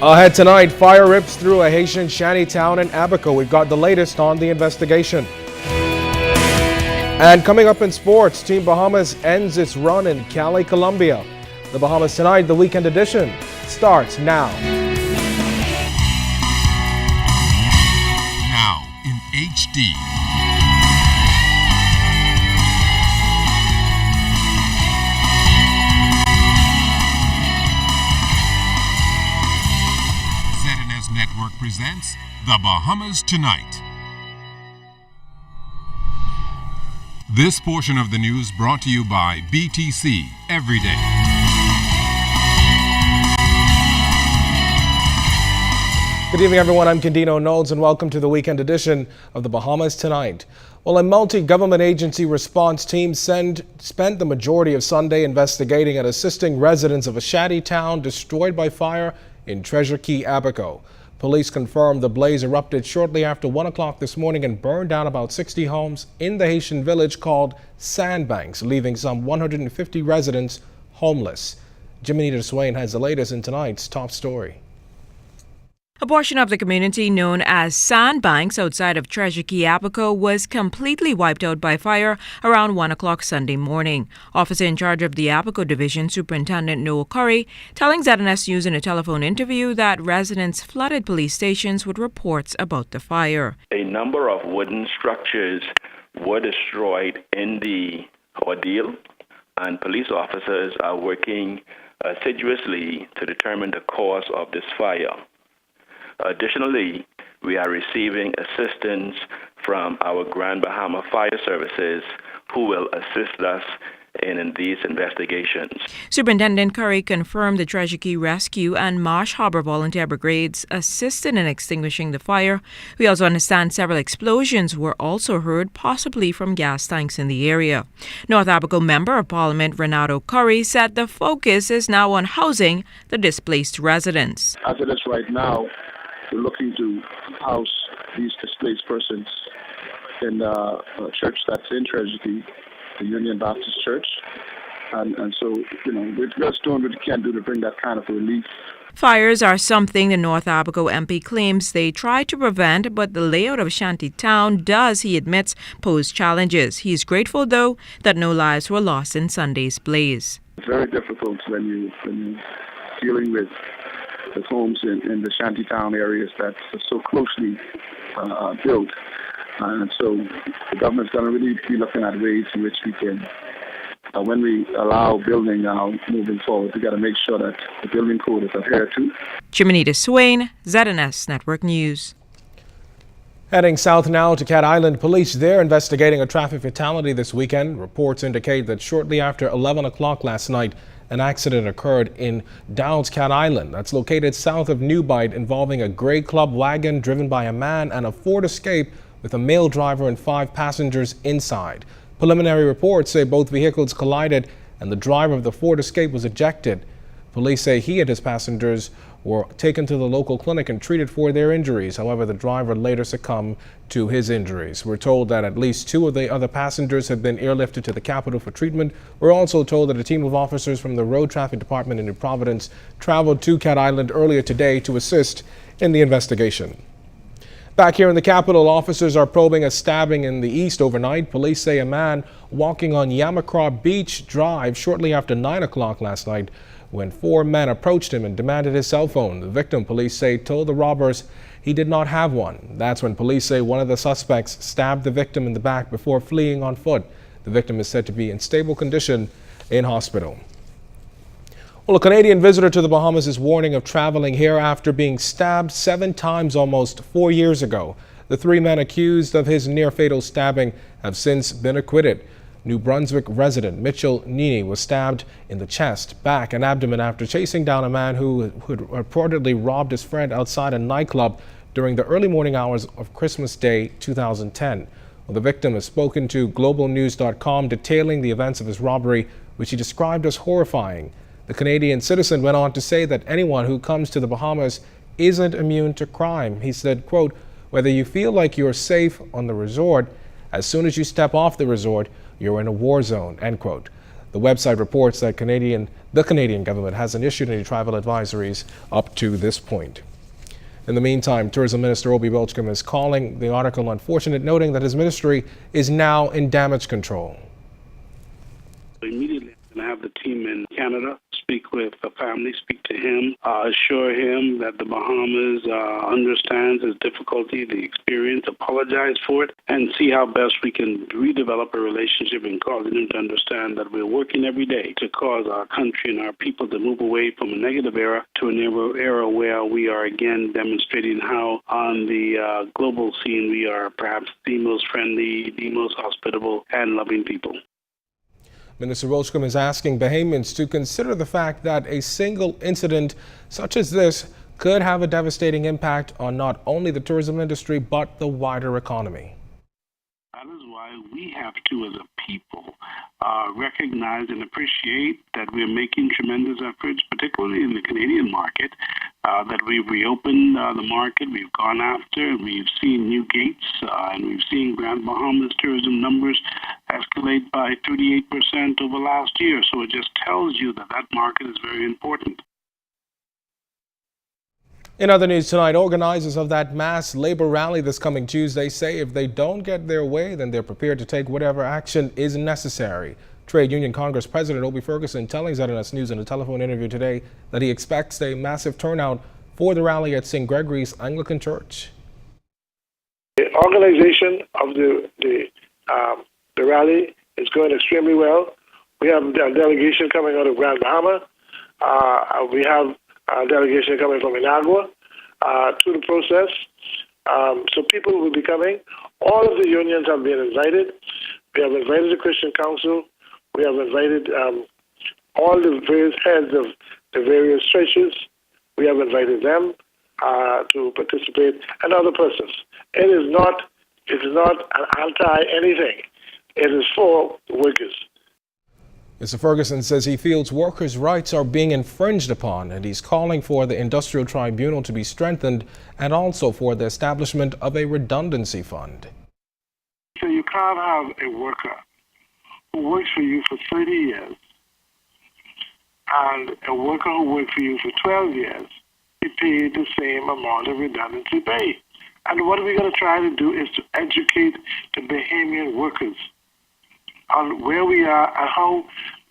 Ahead tonight, fire rips through a Haitian shanty town in Abaco. We've got the latest on the investigation. And coming up in sports, Team Bahamas ends its run in Cali, Colombia. The Bahamas Tonight, the weekend edition, starts now. Now in HD. Network presents The Bahamas Tonight. This portion of the news brought to you by BTC Every Day. Good evening, everyone. I'm Candino Knowles, and welcome to the weekend edition of The Bahamas Tonight. Well, a multi-government agency response team spent the majority of Sunday investigating and assisting residents of a shanty town destroyed by fire in Treasure Key, Abaco. Police confirmed the blaze erupted shortly after 1 o'clock this morning and burned down about 60 homes in the Haitian village called Sandbanks, leaving some 150 residents homeless. Jiminita Swain has the latest in tonight's top story. A portion of the community known as Sandbanks outside of Treasure Key, Abaco was completely wiped out by fire around 1 o'clock Sunday morning. Officer in charge of the Abaco Division, Superintendent Noah Curry, telling ZNS News in a telephone interview that residents flooded police stations with reports about the fire. A number of wooden structures were destroyed in the ordeal, and police officers are working assiduously to determine the cause of this fire. Additionally, we are receiving assistance from our Grand Bahama Fire Services, who will assist us in these investigations. Superintendent Curry confirmed the Treasure Key Rescue and Marsh Harbor Volunteer Brigades assisted in extinguishing the fire. We also understand several explosions were also heard, possibly from gas tanks in the area. North Abaco Member of Parliament Renato Curry said the focus is now on housing the displaced residents. As it is right now, we're looking to house these displaced persons in a church that's in Treasure Key, the Union Baptist Church. And so, we're just doing what we can do to bring that kind of relief. Fires are something the North Abaco MP claims they try to prevent, but the layout of Shanty Town does, he admits, pose challenges. He is grateful, though, that no lives were lost in Sunday's blaze. It's very difficult when you're dealing with the homes in the Shantytown areas that's so closely built. And so the government's going to really be looking at ways in which we can, when we allow building now moving forward, we got to make sure that the building code is adhered to. Jiminita Swain, ZNS Network News. Heading south now to Cat Island, police there investigating a traffic fatality this weekend. Reports indicate that shortly after 11 o'clock last night, an accident occurred in Downs, Cat Island. That's located south of New Bight, involving a gray club wagon driven by a man and a Ford Escape with a male driver and 5 passengers inside. Preliminary reports say both vehicles collided and the driver of the Ford Escape was ejected. Police say he and his passengers were taken to the local clinic and treated for their injuries. However, the driver later succumbed to his injuries. We're told that at least 2 of the other passengers have been airlifted to the capital for treatment. We're also told that a team of officers from the Road Traffic Department in New Providence traveled to Cat Island earlier today to assist in the investigation. Back here in the capital, officers are probing a stabbing in the east overnight. Police say a man walking on Yamacraw Beach Drive shortly after 9 o'clock last night when 4 men approached him and demanded his cell phone. The victim, police say, told the robbers he did not have one. That's when police say one of the suspects stabbed the victim in the back before fleeing on foot. The victim is said to be in stable condition in hospital. Well, a Canadian visitor to the Bahamas is warning of traveling here after being stabbed 7 times almost 4 years ago. The 3 men accused of his near-fatal stabbing have since been acquitted. New Brunswick resident Mitchell Nini was stabbed in the chest, back, and abdomen after chasing down a man who had reportedly robbed his friend outside a nightclub during the early morning hours of Christmas Day 2010. Well, the victim has spoken to globalnews.com detailing the events of his robbery, which he described as horrifying. The Canadian citizen went on to say that anyone who comes to the Bahamas isn't immune to crime. He said, quote, "Whether you feel like you're safe on the resort, as soon as you step off the resort, you're in a war zone," end quote. The website reports that the Canadian government hasn't issued any travel advisories up to this point. In the meantime, Tourism Minister Obi Welchcombe is calling the article unfortunate, noting that his ministry is now in damage control. Immediately, I'm going to have the team in Canada speak with the family, speak to him, assure him that the Bahamas understands his difficulty, the experience, apologize for it, and see how best we can redevelop a relationship and causing him to understand that we're working every day to cause our country and our people to move away from a negative era to an era where we are again demonstrating how on the global scene we are perhaps the most friendly, the most hospitable and loving people. Minister Welchcombe is asking Bahamians to consider the fact that a single incident such as this could have a devastating impact on not only the tourism industry, but the wider economy. That is why we have to, as a people, recognize and appreciate that we're making tremendous efforts, particularly in the Canadian market, that we've reopened the market, we've gone after, and we've seen new gates, and we've seen Grand Bahamas tourism numbers escalate by 38% over last year. So it just tells you that that market is very important. In other news tonight, organizers of that mass labor rally this coming Tuesday say if they don't get their way, then they're prepared to take whatever action is necessary. Trade Union Congress President Obi Ferguson telling ZNS News in a telephone interview today that he expects a massive turnout for the rally at St. Gregory's Anglican Church. The organization of the rally is going extremely well. We have a delegation coming out of Grand Bahama. We have a delegation coming from Inagua to the process. So people will be coming. All of the unions have been invited. We have invited the Christian Council. We have invited all the various heads of the various churches. We have invited them to participate and other persons. It is not an anti-anything. It is for workers. Mr. Ferguson says he feels workers' rights are being infringed upon, and he's calling for the industrial tribunal to be strengthened and also for the establishment of a redundancy fund. So you can't have a worker who works for you for 30 years and a worker who works for you for 12 years be paid the same amount of redundancy pay. And what we're going to try to do is to educate the Bahamian workers on where we are and how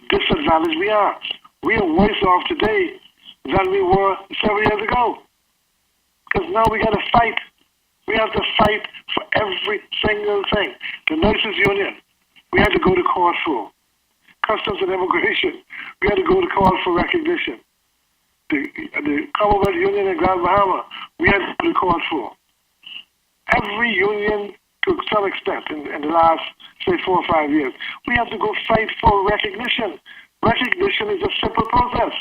disadvantaged we are. We are worse off today than we were several years ago. Because now we got to fight. We have to fight for every single thing. The nurses union, we had to go to court for. Customs and immigration, we had to go to court for recognition. The Commonwealth Union in Grand Bahama, we had to go to court for. Every union, to some extent, in the last, say, 4 or 5 years, we have to go fight for recognition. Recognition is a simple process.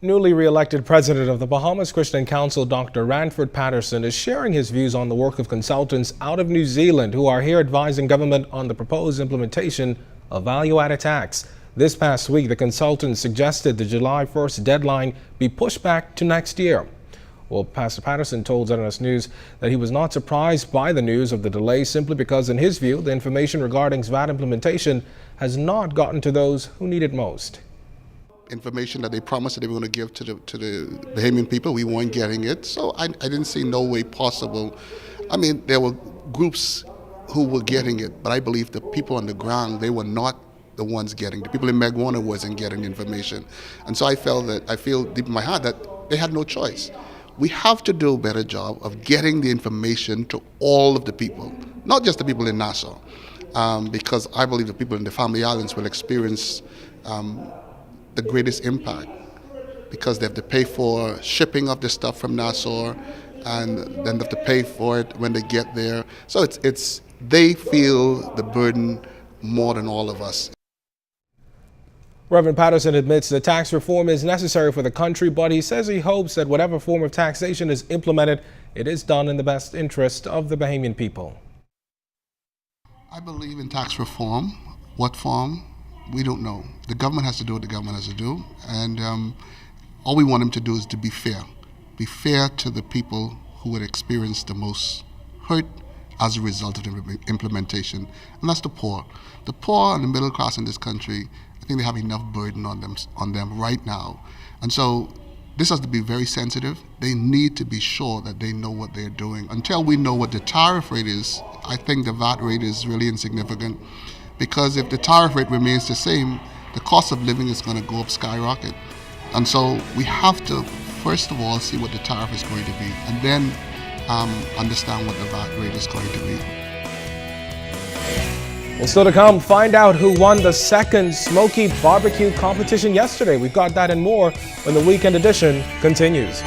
Newly re-elected president of the Bahamas Christian Council, Dr. Ranford Patterson, is sharing his views on the work of consultants out of New Zealand who are here advising government on the proposed implementation of value-added tax. This past week, the consultants suggested the July 1st deadline be pushed back to next year. Well, Pastor Patterson told ZNS News that he was not surprised by the news of the delay simply because, in his view, the information regarding VAT implementation has not gotten to those who need it most. Information that they promised that they were going to give to the Bahamian people, we weren't getting it. So I didn't see no way possible. I mean, there were groups who were getting it, but I believe the people on the ground, they were not the ones getting it. The people in Magwana wasn't getting information. And so I feel deep in my heart that they had no choice. We have to do a better job of getting the information to all of the people, not just the people in Nassau, because I believe the people in the Family Islands will experience the greatest impact because they have to pay for shipping of the stuff from Nassau and then they have to pay for it when they get there. So they feel the burden more than all of us. Reverend Patterson admits that tax reform is necessary for the country, but he says he hopes that whatever form of taxation is implemented, it is done in the best interest of the Bahamian people. I believe in tax reform. What form? We don't know. The government has to do what the government has to do, and all we want them to do is to be fair to the people who would experience the most hurt as a result of the implementation, and that's the poor. The poor and the middle class in this country, I think they have enough burden on them right now. And so this has to be very sensitive. They need to be sure that they know what they're doing. Until we know what the tariff rate is, I think the VAT rate is really insignificant, because if the tariff rate remains the same, the cost of living is going to go up skyrocket. And so we have to, first of all, see what the tariff is going to be, and then understand what the VAT rate is going to be. Well, still to come, find out who won the second Smoky Barbecue competition yesterday. We've got that and more when the weekend edition continues.